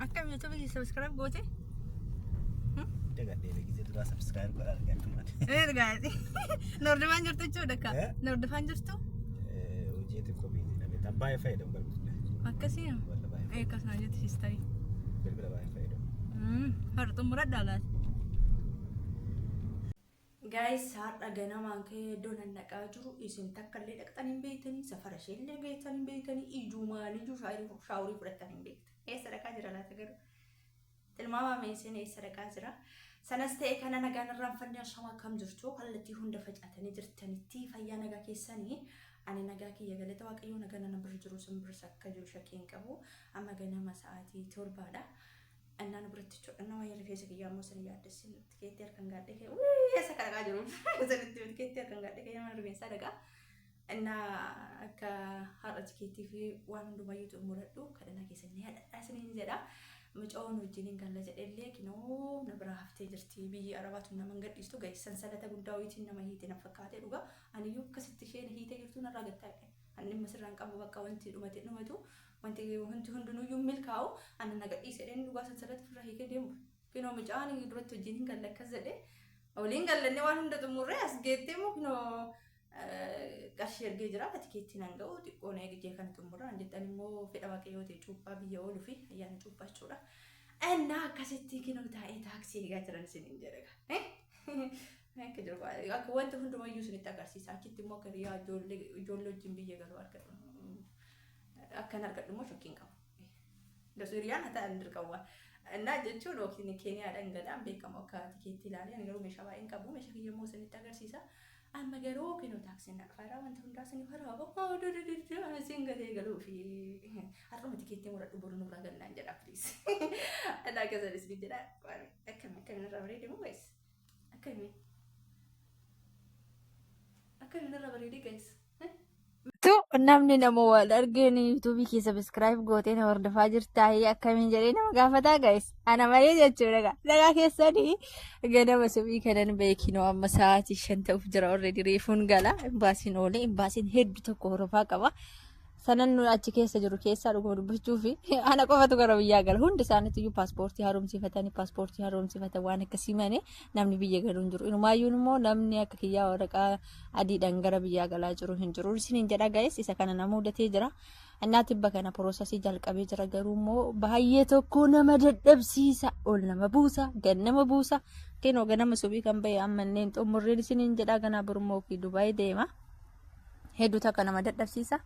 Akkam YouTube subscribe goote? Dagadhee giዜ dura subscribe godhaa argatuma. Gaati. Nordofaan jirtu jechuudha akka. Nordofaan jirtu? Hojii xiqqoo biizi namni tan baay'ee fayyadamu balbila. Akkasii. Akkasuma jetti sistarii. Balbila baay'ee fayyadamu. Har'a xumuradhaa laata? Guys, har'a ganamaan ka'ee iddoo nan dhaqaa jiru isin takka illee dhaqxanii hin beektanii safara ishee illee geessanii hin beektanii ijumaan ijuu shaaworii fudhatanii hin beektan. Eessa dhaqaa jira laata garuu? Tilmaama meeshaan eessa dhaqaa jira? Sanas ta'e kana nagaan irraan fannoo shamaa kam jirtu kallattii hunda facaatanii jirtanitti fayyaa nagaa keessanii ani nagaa kiyya galata waaqayyoo nagaa nan bira jiru sin birsa akka jiru shakkeen qabu amma ganama sa'aatii 7dha. Annan biratti chodhanna waa rifeensa kiyyaa ammoo san yaaddeessin tikeetti harkaan gaadhee kee eessa kan dhaqaa jiru? Sanitti tikeetti harkaan gaadhee kee mana rifeensaa dhaqaa. Inna akka har'a tikeettii fi waan hundumayyuu xumuradhu kadhannaa keessanii yaadadhaa isiniin jedha. Mucaan wajjin galla jedhellee kinoo na bira haftee jirti biyyi arabaatu nama gadhiistu guys sansalata guddaa wayitiin nama hiite na fakkaate dhuga aniyyuu akkasitti isheen hiite jirtu narraa gattaa'e anni masirraan qabu bakka wanti dhumatu wanti hundinuyyuu milkaa'u anna na gadhiise dheen dhugaa sansalata firra hiikee deemu kinoo mucaan duratti wajjin galla akkas jedhe waliin gallanne waan hunda xumurree as geettee moo kinoo qarshii ergee jira tikeetti nan ga'u xiqqoo na eegjee kan xumuraan jettan immoo fedha waaqayyoo ta'e cuuphaa biyya ooluu fi ayyaana cuuphaa jechuudha. Enna akkasitti kinoo taa'ee taaksii eegaa jiran isiniin jedha. Akka jiru akka wanta hundumayyuu isinitti agarsiisa achitti immoo akka yaa ijoollee wajjin biyya galuu argadhu. Akkan argadhu immoo shakkiin qabu. Dasiriyaan haa ta'an dirqawwa. Enna jechuun yookiin Keeniyaadhaan gadaan beekamu akka tikeetti ilaalee ani garuu meeshaa baay'een qabu meeshaa kiyya immoo isinitti agarsiisa. Amma garuu kinoo taaksiin dhaqfaadha wanta hundaa isin faraa boqoo isin galee galuu fi har'uma tikeettii muradhu boru nurraa galnaan jedha please. Adda akkasaan isin jedha akkamiin irraa bareedee moo guys? Akkamiin irraa bareedee guys? Namni nama wal argeen YouTube kee subscribe gootee na hordofaa jirtaayi akkamiin jedhee nama gaafataa guys. Ana malee jechuudha. Nagaa keessanii ganama subii kanan beekinoo amma sa'aatii 5 ta'uuf jira already reefuun gala. Imbaasiin oolee imbaasiin hedduu tokko hordofaa qaba. Sanan nu achi keessa jiru keessaa dhuguma dubbachuu fi ana qofatu gara biyyaa gala. Hundi isaaniitu paaspoortii haaromsifatan waan akkasii malee namni biyya galuu hin jiru. Inumaayyuu immoo namni akka kiyyaa waraqaa adiidhaan gara biyyaa galaa jiru hin jiru. Isiniin jedha guys isa kana nama mudatee jira. Annaati bakka poroosasii jalqabee jira garuu immoo baay'ee tokko nama dadhabsiisa. Ol nama buusa, gan nama buusa. Keenoo ganama subii kan bahe ammanneen xumurreen isiniin jedha ganaa Burmoo fi Dubaay deema. Hedduu takka nama dadhabsiisa.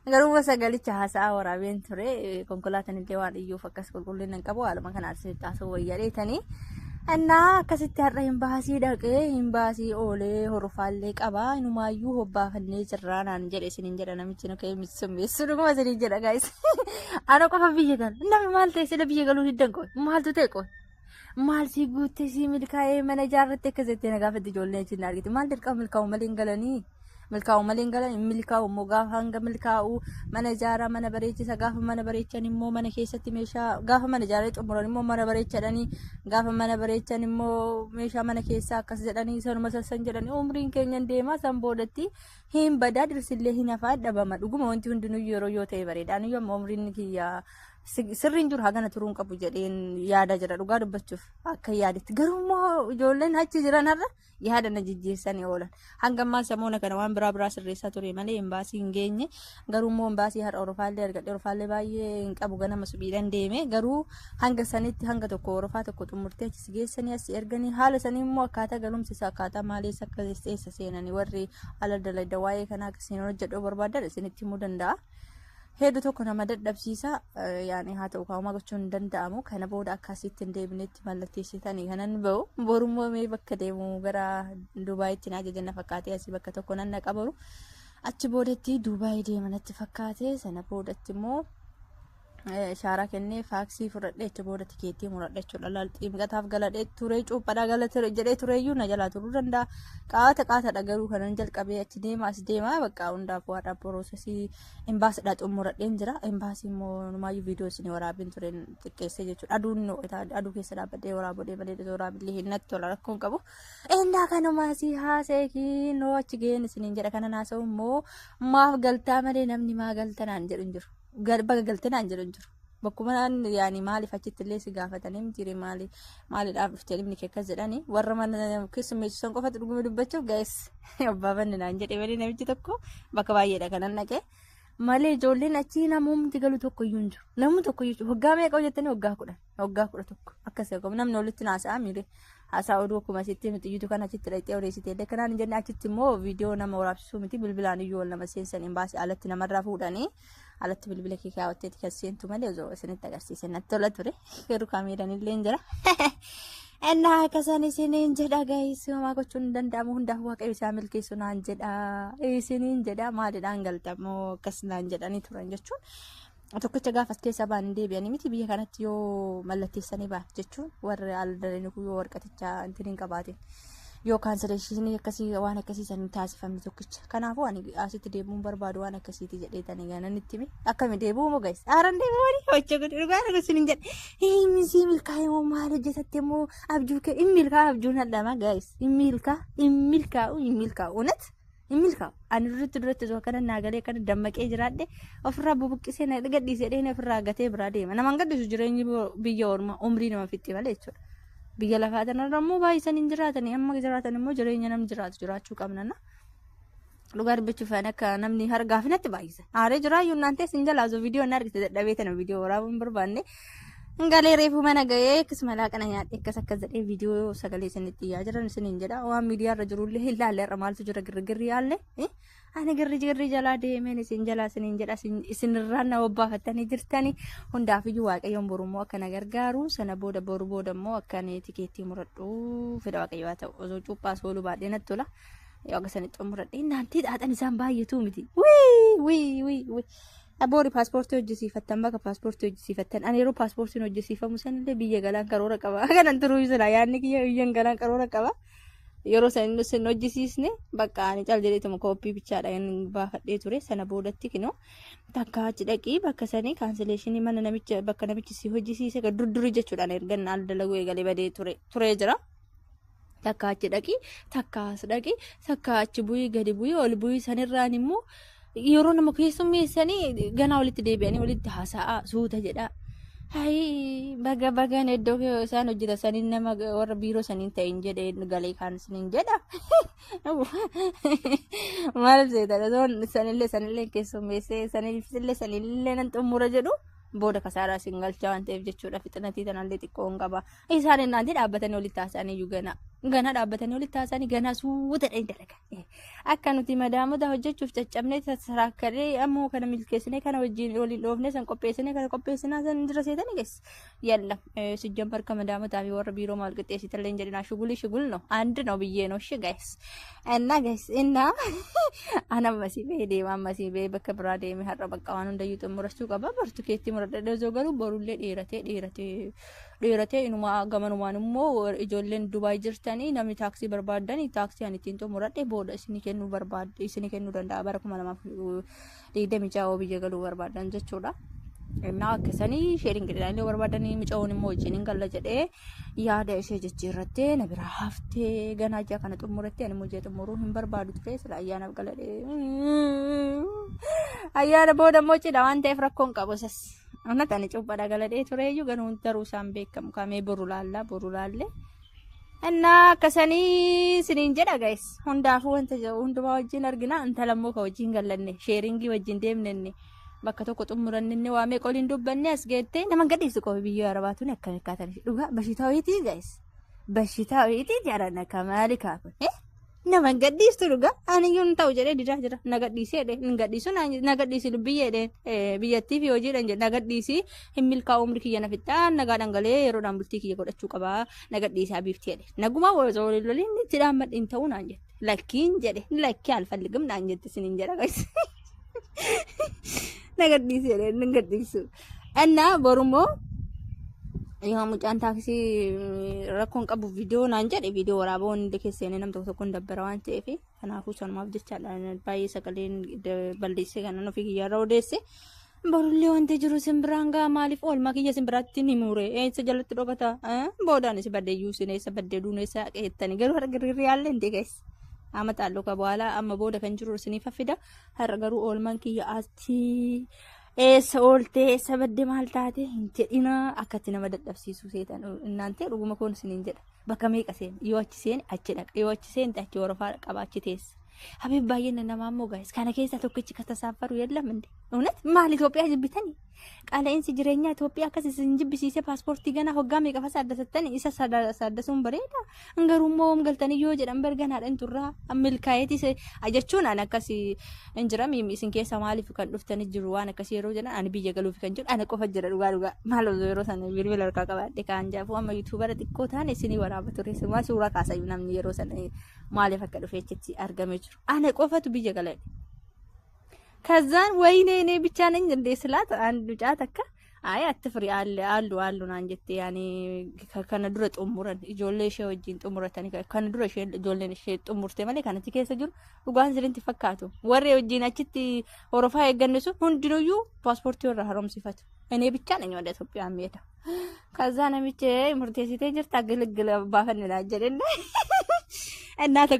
Garuu sagalicha haasaa waraabeen ture konkolaataan illee waan iyyuuf akkas qulqullina hin qabu haaluma kanaan isinitti taasisuu wayyaadheetanii annaa akkasitti har'a imbaasii dhaqee imbaasii oolee horofaallee qaba inumaayyuu hobbaafannee jirraa naan jedhe isiniin jedha namichi na ka'ee misummeessu dhuguma isiniin jedha guys. Ana qofa biyya galu namni maal ta'e sila biyya galuu hiddan qoe maaltu ta'e qoe maal si guutte si milkaa'ee mana ijaarratte akka jettee na gaafatti ijoolleen isin argite maal dirqama milkaa'u malee hin galanii. Milkaa'u malee hin galan milkaa'u immoo gaafa hanga milkaa'u mana ijaaraa mana bareechisa gaafa mana bareechan immoo mana keessatti meeshaa gaafa mana ijaaree xumuran immoo mana bareechadhanii gaafa mana bareechan immoo meeshaa mana keessaa akkas jedhanii sanuma sassan jedhanii umriin keenya deemaa san boodatti hin badaa dirsillee hin hafaa dhabama dhuguma wanti hundinuu yeroo yoo ta'e bareedhaan yoo amma umriin kiyya sirriin jiru hagana turuun qabu jedheen yaada jira dhugaa dubbachuuf akka yaadetti garuu immoo ijoolleen achi jiran har'a yaada na jijjiirsanii oolan hanga ammaa samoona kana waan biraa sirreessaa ture malee imbaasii hin geenye garuu immoo imbaasii har'a orofaallee argadhe orofaallee baay'ee hin qabu ganama subiidhaan deeme garuu hanga sanitti hanga tokko orofaa tokko xumurtee achi geessanii as erganii haala sanii immoo akkaataa galumsisaa akkaataa maaliis akka eessa seenanii warri ala dalagda waa'ee kanaa akkasiin hojjedhuu barbaadan isinitti himuu danda'a. Hedduu tokko nama dadhabsiisa yaani haa ta'u kaa'uma gochuun hin danda'amu kana booda akkasitti hin deebinetti mallatteessitanii kanan bahu borummoo mee bakka deemu gara Dubaayitti na ajajan na fakkaatee asii bakka tokko nan naqa boru achi boodatti Dubaayii deemanatti fakkaate sana boodatti immoo shaaraa kennee faaksii fudhadhee achi booda tikeettii muradhe jechuudha lalxii miqataaf galadhee turee cuuphaadhaa galate jedhee tureeyyuu na jalaa turuu danda'a qaatadha garuu kanan jalqabee achi deema as deema bakka hundaaf waadhaa poroosasii imbaasiidhaa xumuradheen jira imbaasii immoo numaayyuu viidiyoo isin waraabin tureen xiqqeessee jechuudha aduun aduu keessa dhaabbadhee waraabodhee malee waraabillee hin natti tola rakkoon qabu endaa kanumaasii haasee noo achi ga'een isiniin jedha kana naasa'u immoo maaf galtaa malee namni maa galtanaan jedhu hin jiru. Baga galtee naan jedhan jiru bakkuma yaani maaliif achitti illee si gaafatanii miti maaliidhaaf dhuftee dhimmi kee akkas jedhanii warra mana keessummeessan qofatu dhuguma dubbachuuf guys abbaafanni naan jedhe malee namichi tokko bakka baay'eedha kanan dhaqee malee ijoolleen achii namumti galu tokko iyyuu hin jiru namni tokko iyyuu waggaa meeqa hojjettanii waggaa kudha tokko akkasii akkuma namni walitti naasa'a miire haasaa oduu akkuma asitti nuti iyyuu kan achitti dhaqxee odeessitee illee kanaan hin jenne achitti immoo viidiyoo nama waraabsisuu miti bilbilaan iyyuu wal nama seensaniin baasee alatti namarraa fuudhanii alatti bilbila kee kaawwatteeti kan seentu malee osoo isinitti agarsiisan natti tola ture garuu kaameeraan illee hin jira. Ennaa akkasan isiniin jedha guys homaa gochuun hin danda'amu hundaaf waaqayyo isaa milkeessu naan jedha isiniin jedha maalidhaan galtamoo akkas naan jedhanii turan jechuun tokkicha gaafas keessa baan deebi'anii miti biyya kanatti yoo mallatteessanii ba'an jechuun warri aldalanii yoo warqatichaa intiniin qabaatin yoo kaansareeshinii akkasii waan akkasiisan taasifamne tokkicha kanaafuu ani asitti deemuun barbaadu waan akkasiiti jedheetanii gananitti mi akkami deebuu moo guys aaran deemuuni hojii godhu dhugaan gosin jedhe misi milkaa'ee moo maal hojjetatte moo abjuu kee immilkaa abjuun hadhama guys immilkaa'u unat immilkaa'u ani duratti osoo kana naagalee kana dammaqee jiraadhe ofirraa bubuqqisee na gadhiisee dheene ofirraa gatee biraa deema naman gadhiisu jireenyi biyya ormaa umrii nama fixxi malee jechuudha. Biyya lafaa tanarra immoo baay'isanii hin jiraatanii amma jiraatan immoo jireenya nam jiraachuu qabna na dhugaa dubbachuuf akka namni hargaaf natti baay'isa aaree jiraayyuu naantee sin jalaasu viidiyoo na argite dadhabee tana viidiyoo waraabuun barbaanne ngalee reefu mana ga'ee akkasuma laaqana nyaadhe akkas jedhee viidiyoo sagalee isinitti yaa jiran isiniin jedha waan miidiyaarra jirullee ilaalle irra maaltu jira girgirri yaalle ani girri jalaa deemeen isin jalaa isiniin jedha isinirraan na wabbaafattanii jirtanii hundaafiyyuu waaqayyoon borummoo akkana gargaaru sana boru booda immoo akkan tikeettii muradhu fedha waaqayyo haa ta'u osoo cuuphaas ooluu baadhee natti tola yoo akkasanitti muradhe naantii dhaadhan isaan baay'atu miti wii aboori paaspoortii hojjisiifattan bakka paaspoortii hojjisiifattan ani yeroo paaspoortiin hojjisiifamu sanillee biyya galaan karoora qaba kanan turuu jira yaadni kiyya biyyan galaan karoora qaba yeroo san hojjisiisne bakka ani cal jedheetuma kooppii bichaadha baafadhee ture sana boodatti kinoo takka achi dhaqii bakka sanii kaansileeshinii mana namicha bakka namichi si hojjisiise ka durduri jechuudhaan ergan al dalaguu eegalee badee ture jira takka achi dhaqii takka as dhaqii takka achi bu'ii gadi bu'ii ol bu'ii sanirraan immoo yeroo nama keessummeessanii ganaa walitti deebi'anii walitti haasa'aa suuta jedha hayi bagaan iddoo isaan hojjetan saniin nama warra biiroo saniin ta'in jedhee galee kaan saniin jedha maaliif seetan sanillee keessummeessee sanillee nan xumura jedhu booda kasaaraa isin galchaa waan ta'eef jechuudha fixanatii tanallee xiqqoo hin qaba isaan innaanti dhaabbatanii walitti haasa'anii iyyuu gana dhaabbatanii walitti haasa'anii ganaa suuta dha dalaga akka nuti madaamota hojjechuuf caccabnee saraakkaree ammoo kana milkeessinee kana wajjin waliin dhoofnee san qopheessinee kana qopheessinaa san jira seetanii geess yalla sijjan barka madaamotaa fi warra biiroo maal qixxeessitallee hin jedhinaa shugul no and no biyyee no shi guys enna guys inna ana masibee deema masibee bakka biraa deeme har'a bakka waan hundayyuu xumurachuu qaba bartu keetti muradhee zoo garuu borullee dheeratee inuma gamanumaan immoo ijoolleen Dubaay jirtanii namni taaksii barbaadanii taaksii ani ittiin xumuradhe booda isinii kennuu danda'a bara 2026 biyya galuu barbaadan jechuudha. Innaa akkasanii sheeriin gidhaan yoo barbaadanii micaa'uun immoo wajjin hin galla jedhee yaada ishee jijjiirrattee na biraa haftee ganaa ijaa kana xumurattee ani mujjee xumuruun hin barbaadu ture sila ayyaanaaf galadhee ayyaana booda immoo cidha waan ta'eef rakkoon qabu sas annatani cuuphaadha galadhee tureeyyuu ganuun daruu isaan beekamu kamee boru laallee innaa akkasanii siniin jedha guys hundaafuu wanta hundumaa wajjin argina intalammoo ka wajjin gallanne sheeringii wajjin deemnenne bakka tokko xumuranne waamee qoliin dubbanne as geettee nama gadhiisu qofa biyya arabaatuun akka fakkaatan dhugaa bashitaawiitii guys bashitaawiitii jedhan akka maali kaafun nama gadhiistu dhugaa aniyyuu ta'u jedhee didaa jira na gadhiiseedhe hin gadhiisu na gadhiisi biyyeedhe biyyattii fi hojiidhaan jedhe na gadhiisi hin milkaa'u umri kiyya na fixxaan nagaa dhangalee yeroodhaan bultii kiyya godhachuu qabaa na gadhiisaa biifteedhe naguma wazoo loliin itti dhaammadhiin ta'uu naan jette lakkiin jedhe lakkii alfalligum naan jette siniin jedha guys nagadhiiseedhe hin gadhiisu annaa borumoo yoo mucaan taaksii rakkoon qabu viidiyoo naan jedhe viidiyoo waraaboo hundi keessanii nam tokko dabbara waan ta'eef kanaafuu sanumaaf jechaadha baay'ee sagaleen balleessee kan ofii kiyyaarra odeesse borullee wanti jiru simbiraan gaa maaliif oolmaa kiyya simbiraatti ni muure eessa jalatti dhokata boodaan isi baddeeyyuu sineessa baddee duuneessa qeettanii garuu har'a girgirri yaallee hin deegees ama xaalloo ka bwaalaa amma booda kan jiru isiniif affida har'a garuu oolmaan kiyya asti oolte sabadde maal taate hin jedhina akkatti nama dadhabsiisu seetan እናንተ ruguma koon sinin jedha bakka meeqa seen yoo achi seen achi dhaqa yoo achi seen achi warafaa qabaachi teessa habib baay'een nama ammoo gaayis kana keessa tokkichi katasaafaru yeellam inde እውነት maal Itoophiyaa jibbitani qaala'insi jireenyaa Itoophiyaa akkas isin jibbisiise paaspoortii gana hoggaa meeqa fasaaddasattani isa saaddaasuun bareeda garummoo galtanii yoo jedhan berganaadhaan turraa milkaa'eetis ajachuun an akkas injirami isin keessa maaliif kan dhuftanii jiru waan akkas yeroo jedhan ani biyya galuuf kan jedhu ana qofa jira dhugaa maal yeroo sana bilbila harkaa qabaadhe kan jaafu amma yuutuubara xiqqoo taane isinii waraaba ture suma suuraa kaasayu namni yeroo sana maaliif akka dhufeechitti argamee jiru ana qofatu biyya galee ከዛን ወይኔ እኔ ብቻ ነኝ እንደ ስላት አንዱ ጫተካ አይ አትፍሪ አሉ ናን ጀቴ ያኔ ከነዱረ ጦሙረን ጆሌ ሸውጂን ጦሙረተኒ ከነዱረ ጆሌ ጦሙርቴ ማለ ካንቲ ከሰ ጅሩ ኡጋን ዝልንቲ ፈካቱ ወሬ ወጂና ቺቲ ኦሮፋ የገነሱ ሁንድኑዩ ፓስፖርት ወራ ሀሮም ሲፈቱ እኔ ብቻ ነኝ ወደ ኢትዮጵያ የሚሄደው ከዛ ነምቼ ሙርቴ ሲቴ ጅርታ ግልግል ባፈንላ ጀደና እናተ